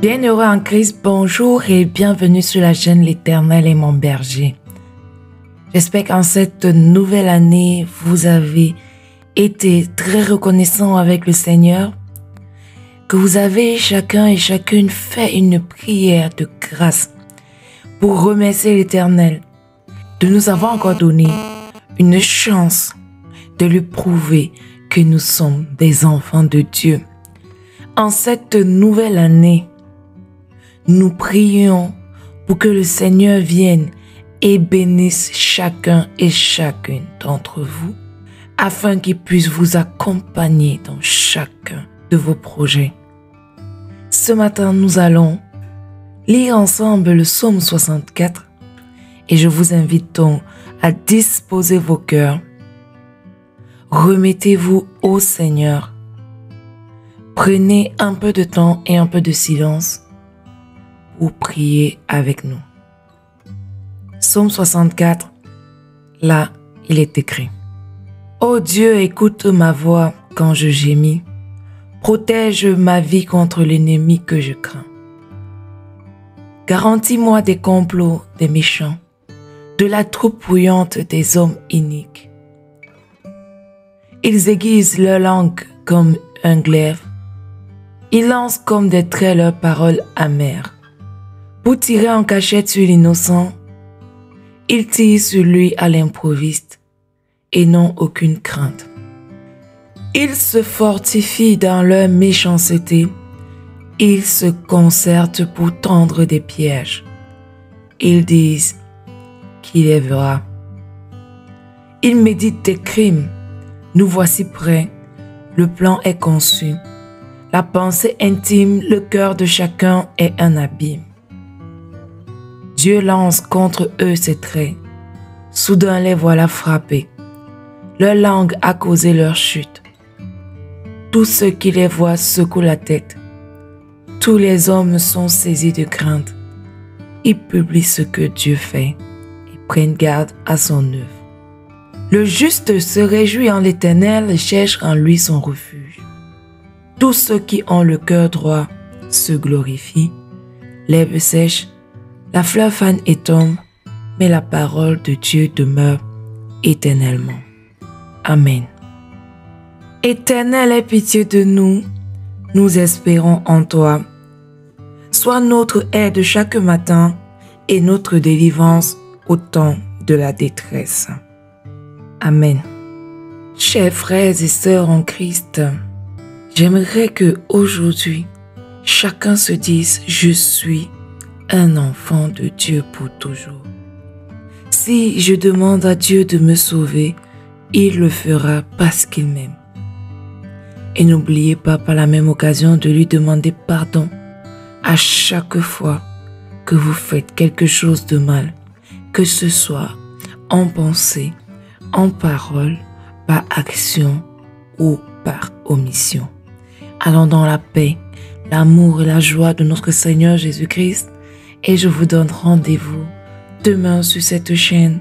Bienheureux en Christ, bonjour et bienvenue sur la chaîne L'Éternel est mon berger. J'espère qu'en cette nouvelle année, vous avez été très reconnaissants avec le Seigneur, que vous avez chacun et chacune fait une prière de grâce pour remercier l'Éternel de nous avoir encore donné une chance de lui prouver que nous sommes des enfants de Dieu. En cette nouvelle année, nous prions pour que le Seigneur vienne et bénisse chacun et chacune d'entre vous, afin qu'il puisse vous accompagner dans chacun de vos projets. Ce matin, nous allons lire ensemble le psaume 64 et je vous invite donc à disposer vos cœurs. Remettez-vous au Seigneur. Prenez un peu de temps et un peu de silence pour prier avec nous. Psaume 64, là, il est écrit: Ô Dieu, écoute ma voix quand je gémis. Protège ma vie contre l'ennemi que je crains. Garantis-moi des complots des méchants, de la troupe bouillante des hommes iniques. Ils aiguisent leur langue comme un glaive. Ils lancent comme des traits leurs paroles amères. Pour tirer en cachette sur l'innocent, ils tirent sur lui à l'improviste et n'ont aucune crainte. Ils se fortifient dans leur méchanceté. Ils se concertent pour tendre des pièges. Ils disent qu'il est vrai. Ils méditent des crimes. Nous voici prêts. Le plan est conçu. La pensée intime, le cœur de chacun est un abîme. Dieu lance contre eux ses traits. Soudain les voilà frappés. Leur langue a causé leur chute. Tous ceux qui les voient secouent la tête. Tous les hommes sont saisis de crainte. Ils publient ce que Dieu fait et prennent garde à son œuvre. Le juste se réjouit en l'Éternel et cherche en lui son refuge. Tous ceux qui ont le cœur droit se glorifient. L'herbe sèche, la fleur fane et tombe, mais la parole de Dieu demeure éternellement. Amen. Éternel, aie pitié de nous, nous espérons en toi. Sois notre aide chaque matin et notre délivrance au temps de la détresse. Amen. Chers frères et sœurs en Christ, j'aimerais que aujourd'hui, chacun se dise: je suis un enfant de Dieu pour toujours. Si je demande à Dieu de me sauver, il le fera parce qu'il m'aime. Et n'oubliez pas par la même occasion de lui demander pardon à chaque fois que vous faites quelque chose de mal, que ce soit en pensée, en parole, par action ou par omission. Allons dans la paix, l'amour et la joie de notre Seigneur Jésus-Christ et je vous donne rendez-vous demain sur cette chaîne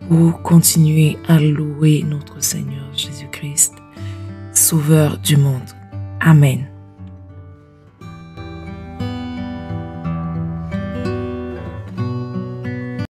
pour continuer à louer notre Seigneur Jésus-Christ, Sauveur du monde. Amen.